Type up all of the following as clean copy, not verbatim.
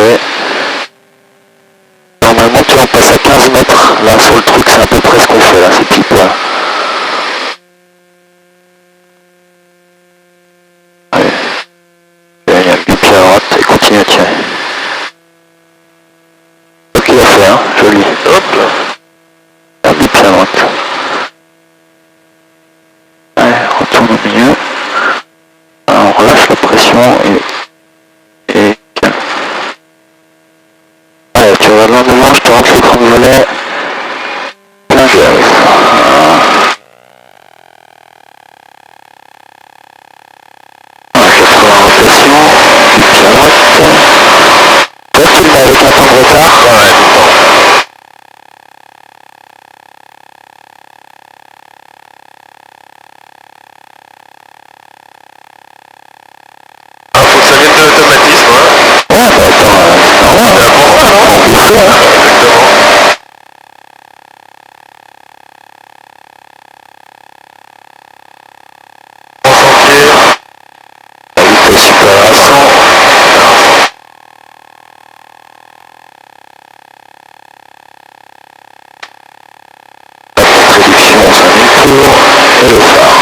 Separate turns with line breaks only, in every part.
ouais. Normalement, tu en passes à 15 mètres. Là, sur le truc, c'est à peu près ce qu'on fait là, ces petits points. Ouais. Il y a un petit pied à droite et continue à tirer. Ok, il a fait, hein, joli. Hop là. Un petit pied à droite. Ouais, retourne au milieu. Alors, on relâche la pression et calme. Allez, tu regardes l'angle devant, je te rentre l'écran de volet. Plein gaz. Voilà, 80 rotations, du pied à droite. Toi, tu le mets avec un temps de retard. Ouais, tout le temps. Ah, faut que ça vienne de l'automatisme, hein. Ouais, bah attends, c'est normal. Bah pourquoi non? On peut faire, hein. Exactement. La vitesse supérieure à 100. La petite réduction au 5000 tours et le phare.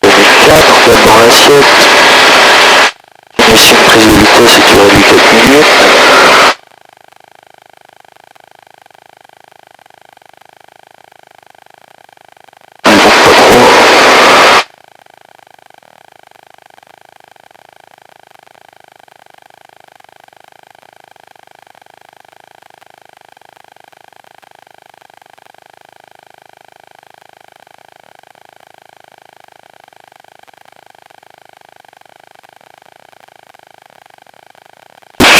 À droite. Dans l'assiette, tu mets ici une prise de vitesse et tu réduis 4 minutes. On ne monte pas trop.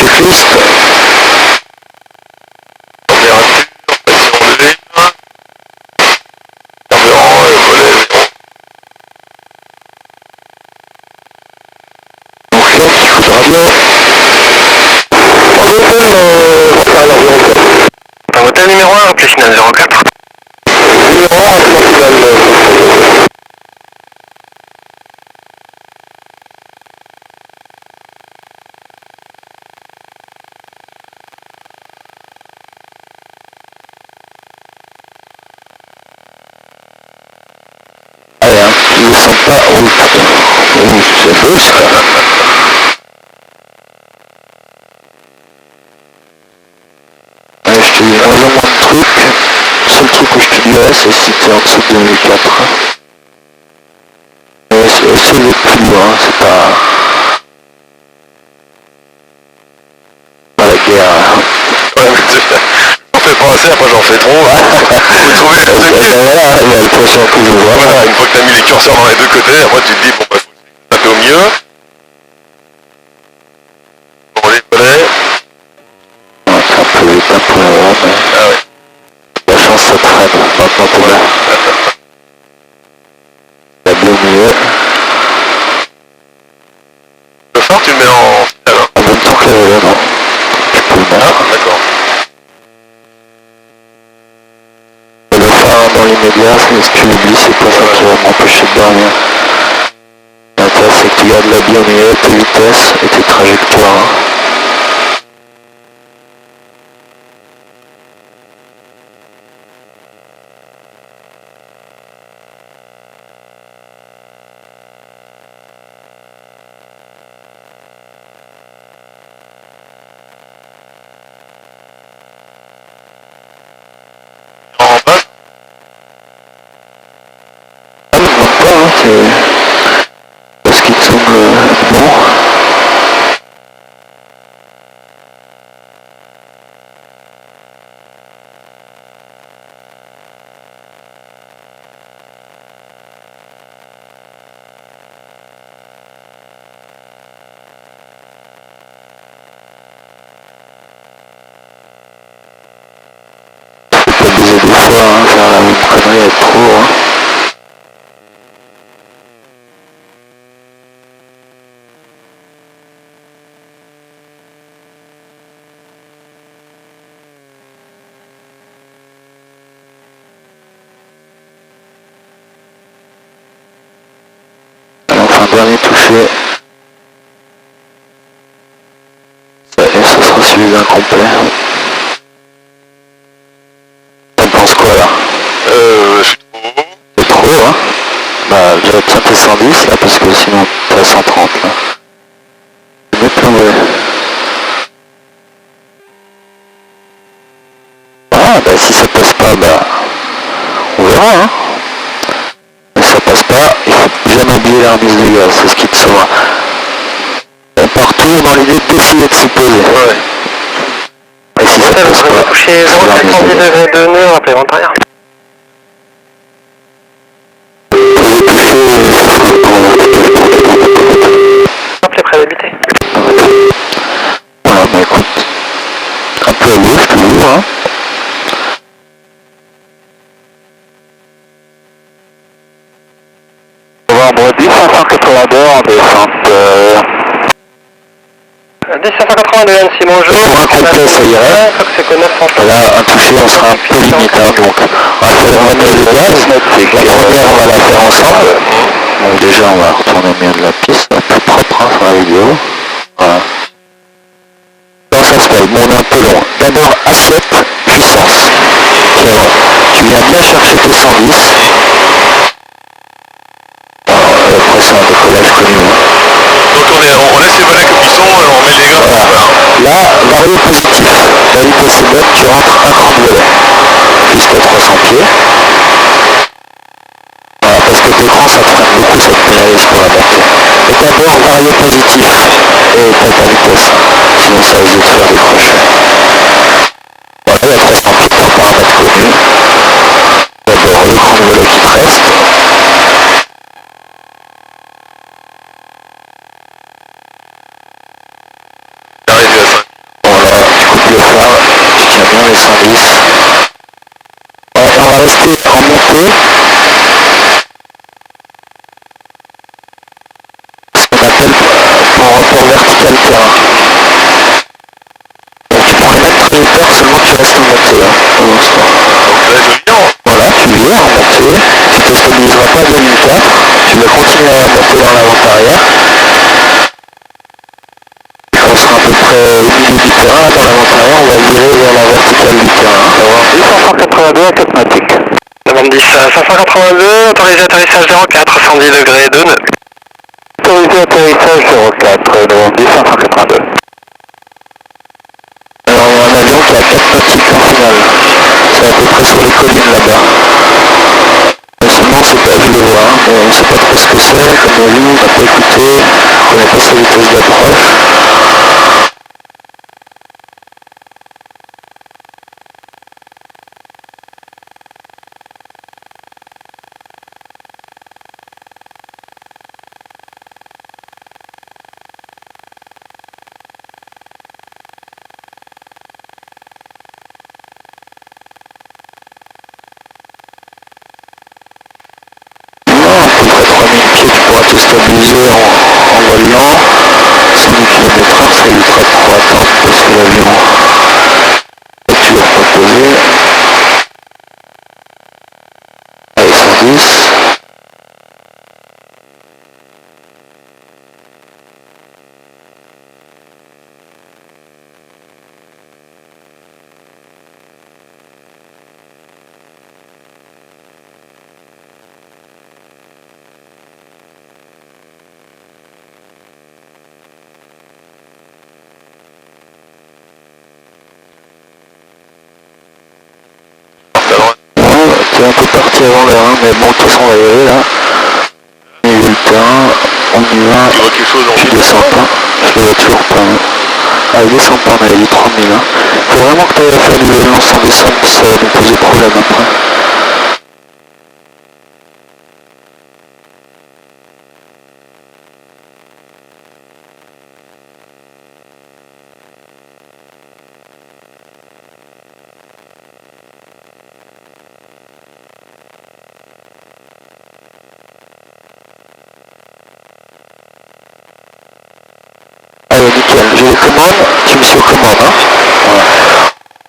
Checklist. Température, pression de l'huile, carburant et volet. Donc là, il faudra bien. Un motel numéro 1, appelé final 04. Numéro 1, appelé final 04. Allez, hein, tu ne sens pas. Oh putain. Oh, c'est beau ça. Ouais, je te dis moins en moins de trucs. Le seul truc où je te dirais, c'est si t'es en dessous de 2004. Mais c'est le plus loin, c'est pas la guerre. Ouais, mais j'en fais pas assez, après j'en fais trop. Faut trouver le truc. Voilà, il y a le prochain coup de voix. Voilà, une fois que t'as mis les curseurs dans les deux côtés, après tu te dis, bon bah, faut taper au milieu. Bon, les volets. Ouais, c'est un peu vite, un peu avant, mais... Ah ouais. La chance, ça traîne. Maintenant, t'es là. La bien au milieu. Le phare, tu le mets en final, hein. En même temps que là, non. Tu peux le mettre. Ah, d'accord. Le phare, dans l'immédiat, c'est ce que tu oublies, c'est pas ça qui va m'empêcher de dormir. L'intérêt, c'est que tu gardes la bien au milieu, tes vitesses et tes trajectoires. En bas, ah, je vois pas, hein, c'est ce qui te semble bon.
dernier touché. Et ce sera celui d'incomplet. T'en penses quoi là?
Je suis trop.
C'est trop hein? Bah déjà tiens tes 110 là parce que sinon t'es à 130 là. Je vais plomber. Ah bah si ça passe pas bah on verra hein. Mais si ça passe pas, il faut jamais oublier la remise de gaz, c'est ce qui te sauvera. Partout dans l'idée d'essayer de s'y poser.
Ouais.
Et si ça passe pas,
toucher 0,70 degrés de nœud, rappelez ventarière. Rappelez près d'habiter.
Voilà, bah écoute, un peu à gauche toujours hein. Novembre 10 582 en descente.
10 582 Annecy, bonjour.
Pour un complet ça irait. Là un touché on sera un peu limite hein, donc on va faire une remise de gaz. La première on va la faire ensemble. Donc déjà on va retourner au milieu de la piste, plus propre hein, sur la vidéo. Voilà. Comment ça se passe? Bon on est un peu long. D'abord A7 puissance. Tu viens bien chercher tes 110. Après c'est un décollage connu.
Donc on laisse les volets comme ils sont, on met les grains.
Voilà. Là, varié positif. La vitesse est bonne, tu rentres un cran de volet. Jusqu'à 300 pieds. Voilà, parce que tes crans ça te freine beaucoup, ça te pénalise pour la montée. Et d'abord varié positif. Et t'as ta vitesse. Sinon ça risque de te faire décrocher. Voilà, il y a 300 pieds par paramètre connu. D'abord le cran de volet qui te reste. Voilà, tu coupes le phare, tu tiens bien les 110. On va rester en montée. Ce qu'on appelle pour rapport vertical terrain. Donc tu prends les mêmes trajectoires, seulement tu restes en montée là, pour l'instant.
Donc là je viens.
Voilà, tu viens en montée, tu te stabiliseras pas de ligne 4, tu vas continuer à monter dans l'avant-arrière. On sera à peu près au milieu du terrain, dans l'avant-arrière, on va virer vers la verticale du terrain. Ça va 582 à 4 nautiques.
Novembre 10 582, autorisé atterrissage 04, 110 degrés de nœud.
Autorisé atterrissage 04, novembre 10 582. Alors il y a un avion qui a 4 nautiques en finale. C'est à peu près sur les collines là-bas. Seulement on sait pas, je le vois, mais on sait pas trop ce que c'est, comme on dit, on n'a pas écouté, on connaît pas sa vitesse d'approche. Te stabiliser en volant 110 km/h, ça évitera de trop attendre parce que l'avion est toujours pas posé. Allez, 110. T'es un peu parti avant l'heure, hein, mais bon, de toute façon, on va y aller là. On y va le terrain, on y va.
Tu vois quelque chose en
Je descends pas, je le vois toujours pas. Hein. Ah, il descend pas, on a dit 3000. Hein. Faut vraiment que tu ailles faire du vélo sans descendre, ça va nous poser problème après. Allez, nickel, j'ai les commandes, tu me suis aux commandes. Hein. Voilà.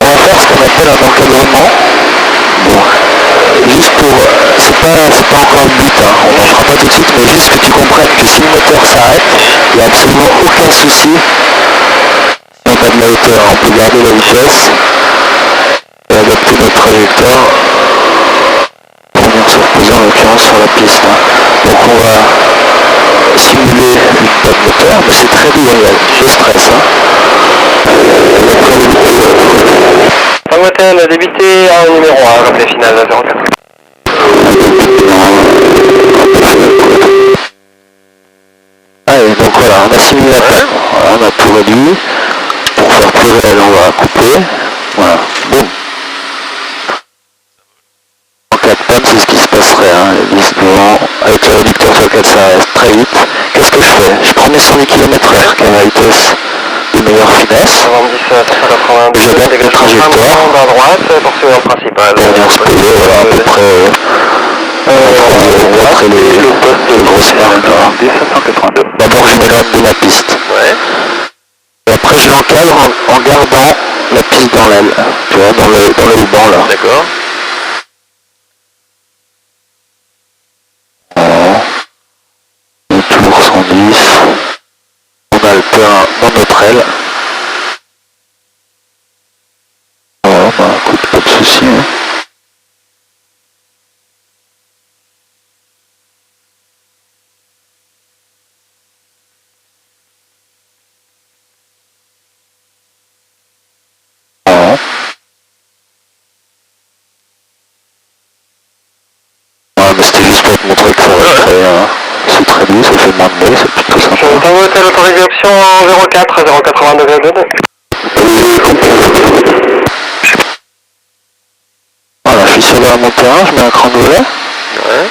On va faire ce qu'on appelle un encadrement. Bon, juste pour... c'est pas encore le but, hein. On n'en fera pas tout de suite, mais juste que tu comprennes que si le moteur moteur s'arrête, il n'y a absolument aucun souci. On a de la hauteur, on peut garder la vitesse et adapter notre trajectoire pour venir se reposer en l'occurrence sur la piste. Donc on va simuler une panne moteur, mais c'est très doux, il y a de stress.
Motel débité en numéro 1, rappelé final 04.
Allez, donc voilà, on a simulé la panne, voilà, on a tout réduit. Pour faire plus réel, on va couper. Voilà, boum. En cas de panne, c'est ce qui se passerait. Les vis devant, avec le réducteur sur lequel ça reste très vite. Qu'est-ce que je fais? Je prends mes 110 km/h, qui est la vitesse de meilleure finesse. J'adapte la trajectoire.
À droite, poursuivant principal.
Pour venir se poser, voilà, à peu près. Après le poste de grosse marque. D582. D'abord, je m'éloigne de la piste.
Ouais.
Et après, je l'encadre en gardant la piste dans l'aile. Tu vois, dans le ruban là.
D'accord.
On est toujours 110. On a le plein dans notre aile. Voilà, bah écoute, pas de soucis. Mais c'était juste pour te montrer que ça va très, c'est très doux, ça fait moins de bruit, c'est plutôt sympa.
Dans l'hôtel autorisé option en 04, 082 degrés.
Voilà, je suis sur le mon terrain, je mets un cran de volet.
Ouais.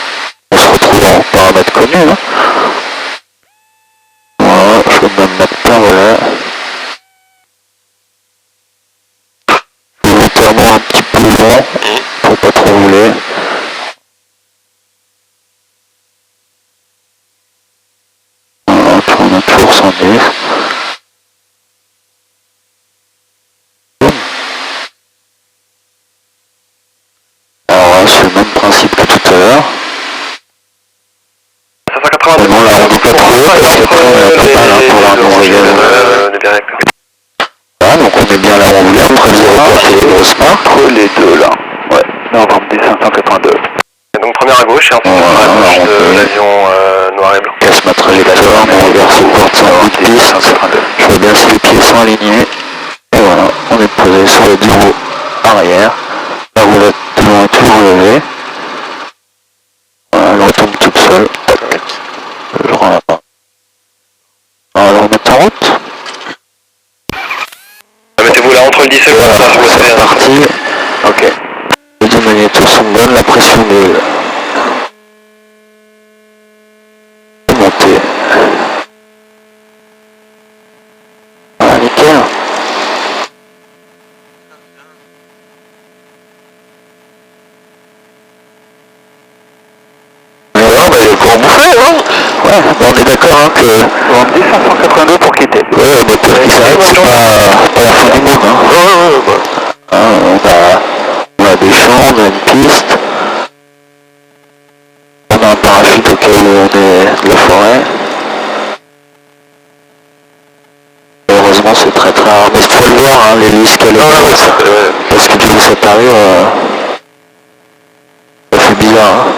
On se retrouve en paramètres connus. Voilà, je vais même mettre plein volet. Volontairement un petit peu long, pour pas trop rouler. On a toujours 110. Alors là, c'est le même principe que tout à l'heure.
582.
Bon, là, on dit pas trop, parce qu'après, on a pas mal pour la non-régale. Voilà, donc on est bien là où on voulait, entre 0 et les grosses marques. Entre les deux, là. Ouais, là, on va remonter 582.
Donc première à gauche et ensuite à gauche de l'avion noir et blanc.
Casse ma trajectoire, mon regard se porte sur la piste. Je vois bien si les pieds sont alignés. Et voilà, on est posé sur le bureau arrière. La roulette devant est toujours levée. Voilà, elle retombe toute seule. Je rends la main. On va remettre en route.
Mettez-vous là entre le 10 et le 15
Voilà,
sur le
c'est
terrain.
parti. Ok. Les deux magnétos sont bonnes, la pression est montée. Voilà, nickel. Mais alors, bah, il est pour bouffer, hein. Ouais, bah, on est d'accord hein, que... On dit 582 pour quitter. Ouais, le moteur qui s'arrête, c'est pas la fin du monde. On a des champs, on a une piste. On a un parachute au cas où on est de la forêt. Heureusement, c'est très très rare. Mais il faut le voir, hein, les listes qu'elle est. Parce que du coup, ça t'arrive, ça fait bizarre. Hein.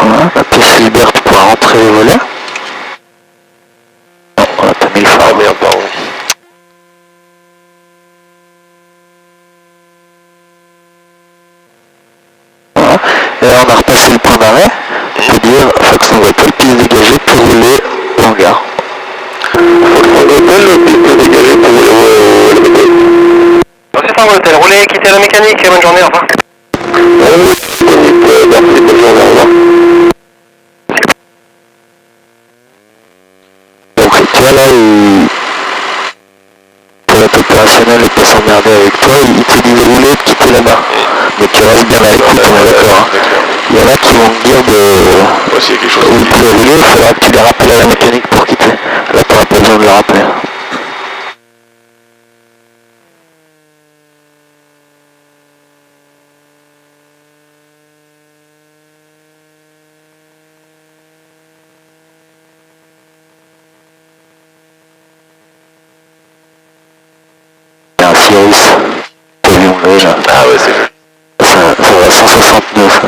Voilà, la pièce libère, tu pourras rentrer les volets. Non, on a pas mis le phare. Ah merde, pardon. Voilà, et là on a repassé le point d'arrêt. On peut dire, Faxon Hôtel, piste dégagée pour rouler au hangar. Faxon Hôtel, piste dégagée pour rouler au hangar.
Roulez, quittez la mécanique et bonne journée, au revoir.
Merci, bonne journée, au revoir. Donc tu vois là, pour être opérationnel et pas s'emmerder avec toi, il te dit de rouler, de quitter là-bas. Mais tu restes bien à l'écoute, on est d'accord. Hein. Il y en a qui vont te dire de...
Moi, s'il y a quelque chose
où tu veux rouler, il faudra que tu les rappelles à la mécanique pour quitter. Là, tu n'auras pas besoin de le rappeler. Il y a un Cirrus, pavillon beige.
Ah ouais, c'est joli.
Ça va à 169.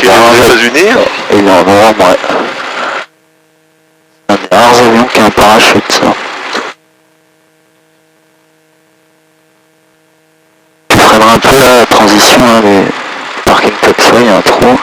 Qui est aux États-Unis?
Il est en novembre, ouais. C'est un des rares avions qui a un parachute, ça. Tu freineras un peu là, la transition, hein, les parking taxis, il y a un trou.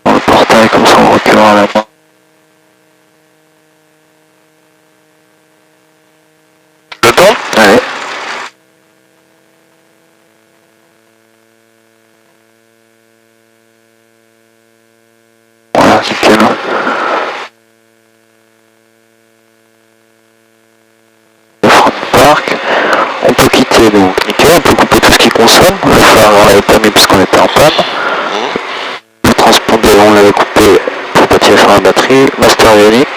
Dans le portail comme ça en reculant à la main.
Le temps?
Allez. Voilà, nickel. Le front de parc. On peut quitter donc nickel, on peut couper tout ce qui consomme. Il va falloir avoir la permis puisqu'on était en panne. Le transpondeur on l'avait coupé pour pas tirer sur la batterie. Master ionique.